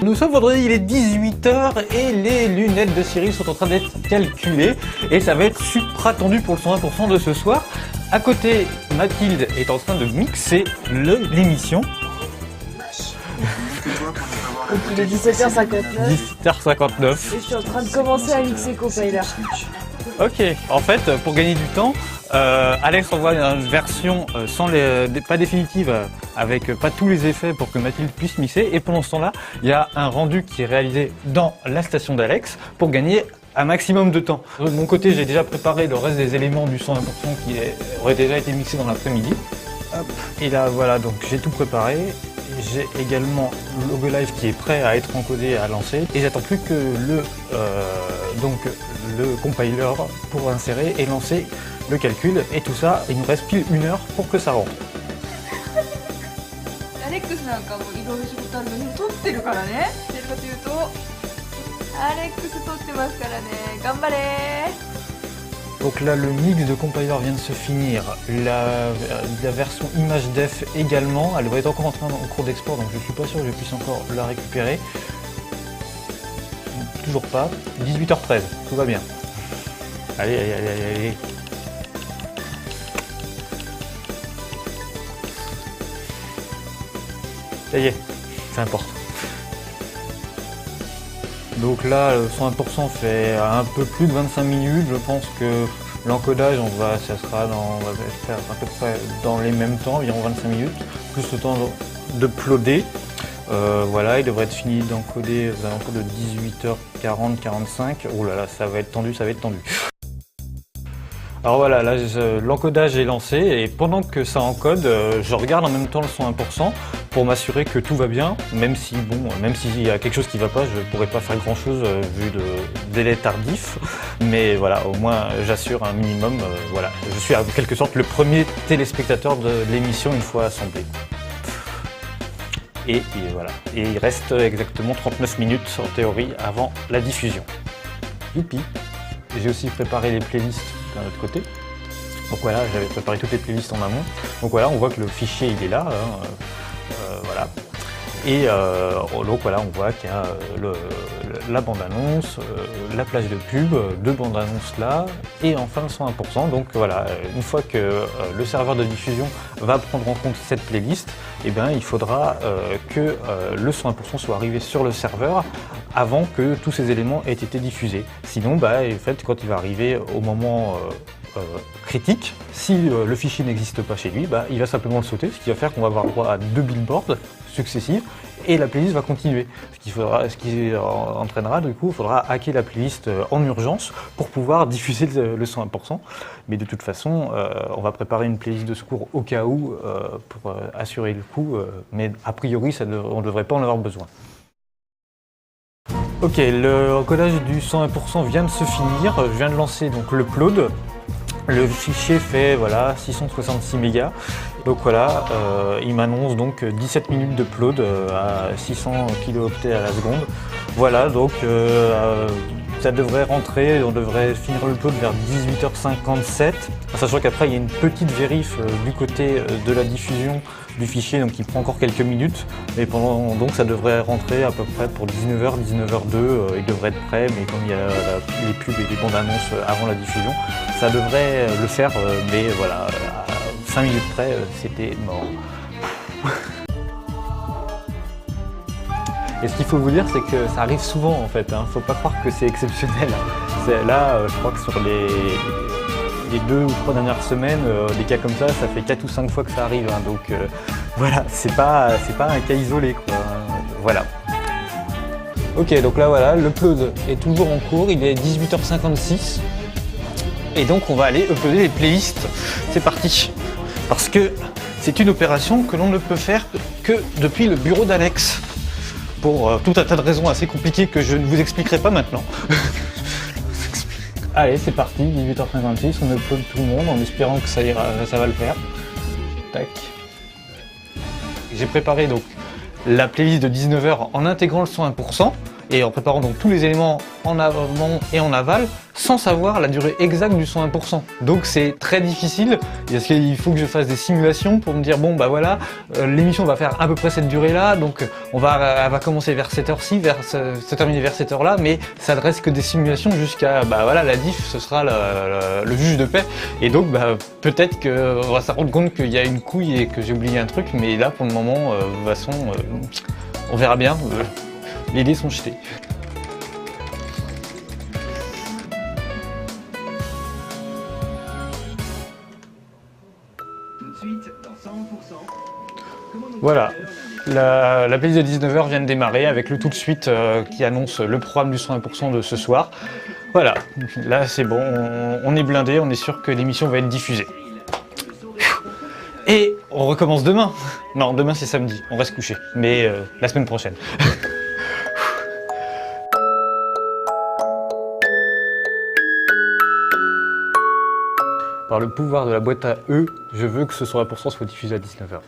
Nous sommes vendredi, il est 18 h et les lunettes de Cyril sont en train d'être calculées. Et ça va être supra tendu pour le 101% de ce soir. À côté, Mathilde est en train de mixer l'émission. Donc il est 17h59. 17h59. Et je suis en train de commencer à mixer Compiler. Ok, en fait, pour gagner du temps, Alex envoie une version pas définitive, avec pas tous les effets pour que Mathilde puisse mixer. Et pendant ce temps-là, il y a un rendu qui est réalisé dans la station d'Alex pour gagner un maximum de temps. De mon côté, j'ai déjà préparé le reste des éléments du 101% qui auraient déjà été mixés dans l'après-midi. Et là, voilà, donc j'ai tout préparé. J'ai également le logo live qui est prêt à être encodé et à lancer. Et j'attends plus que le compiler pour insérer et lancer le calcul. Et tout ça, il nous reste pile 1 heure pour que ça rentre. Alex なんかもいろいろ仕事あるのに撮ってるからね。してるかというと、アレックス撮ってますからね。頑張れー。 Donc là, le mix de compiler vient de se finir, la version image def également, elle va être encore en cours d'export, donc je suis pas sûr que je puisse encore la récupérer. Toujours pas. 18h13, tout va bien. Allez, allez, allez, allez, allez. Ça y est, ça importe. Donc là, le 101% fait un peu plus de 25 minutes. Je pense que l'encodage, ça sera on va faire à peu près dans les mêmes temps, environ 25 minutes, plus le temps d'uploader. Voilà, il devrait être fini d'encoder aux alentours de 18h40-45. Oh là là, ça va être tendu, ça va être tendu. Alors voilà, là l'encodage est lancé et pendant que ça encode, je regarde en même temps le 101% pour m'assurer que tout va bien, même s'il y a quelque chose qui ne va pas, je ne pourrais pas faire grand chose vu le délai tardif, mais voilà, au moins j'assure un minimum, voilà, je suis en quelque sorte le premier téléspectateur de l'émission une fois assemblée. Et voilà, et il reste exactement 39 minutes en théorie avant la diffusion. Youpi! J'ai aussi préparé les playlists d'un autre côté. Donc voilà, j'avais préparé toutes les playlists en amont. Donc voilà, on voit que le fichier il est là. Voilà. Et donc voilà, on voit qu'il y a la bande-annonce, la plage de pub, 2 bandes-annonces là, et enfin le 101%. Donc voilà, une fois que le serveur de diffusion va prendre en compte cette playlist, eh bien, il faudra que le 101% soit arrivé sur le serveur avant que tous ces éléments aient été diffusés. Sinon, en fait, quand il va arriver au moment critique, si le fichier n'existe pas chez lui, il va simplement le sauter, ce qui va faire qu'on va avoir droit à 2 billboards successifs et la playlist va continuer. Ce qui entraînera, du coup, il faudra hacker la playlist en urgence pour pouvoir diffuser le 101%. Mais de toute façon, on va préparer une playlist de secours au cas où pour assurer le coup, mais a priori, on ne devrait pas en avoir besoin. Ok, le encodage du 101% vient de se finir, je viens de lancer donc l'upload. Le fichier fait voilà 666 mégas, donc voilà, il m'annonce donc 17 minutes d'upload à 600 kilooctets à la seconde. Voilà, donc ça devrait rentrer, on devrait finir l'upload vers 18h57, sachant qu'après il y a une petite vérif du côté de la diffusion du fichier, donc il prend encore quelques minutes, et donc ça devrait rentrer à peu près pour 19h, 19h02, il devrait être prêt, mais comme il y a les pubs et les bandes annonces avant la diffusion, ça devrait le faire, mais voilà, à 5 minutes près, c'était mort. Et ce qu'il faut vous dire, c'est que ça arrive souvent en fait, hein. Faut pas croire que c'est exceptionnel. Là, je crois que sur les 2 ou 3 dernières semaines, des cas comme ça fait 4 ou 5 fois que ça arrive, hein. Donc voilà, c'est pas un cas isolé quoi. Voilà. Ok, donc là voilà, l'upload est toujours en cours, il est 18h56. Et donc on va aller uploader les playlists. C'est parti. Parce que c'est une opération que l'on ne peut faire que depuis le bureau d'Alex. Pour tout un tas de raisons assez compliquées que je ne vous expliquerai pas maintenant. Allez, c'est parti, 18h56, on upload tout le monde en espérant que ça va le faire. Tac. J'ai préparé donc la playlist de 19h en intégrant le 101%. et en préparant donc tous les éléments en amont et en aval, sans savoir la durée exacte du 120%. Donc c'est très difficile, parce qu'il faut que je fasse des simulations pour me dire bon bah voilà, l'émission va faire à peu près cette durée-là, donc elle va commencer vers cette heure-ci, se terminer vers cette heure-là, mais ça ne reste que des simulations jusqu'à bah voilà, la diff, ce sera le juge de paix, et donc bah, peut-être qu'on va se rendre compte qu'il y a une couille et que j'ai oublié un truc, mais là pour le moment, de toute façon, on verra bien, les dés sont jetés. Voilà, la playlist de 19h vient de démarrer avec le tout de suite qui annonce le programme du 120% de ce soir. Voilà, là c'est bon, on est blindé, on est sûr que l'émission va être diffusée. Et on recommence demain. Non, demain c'est samedi, on reste couché, mais la semaine prochaine. Par le pouvoir de la boîte à E, je veux que ce 120% soit diffusé à 19h.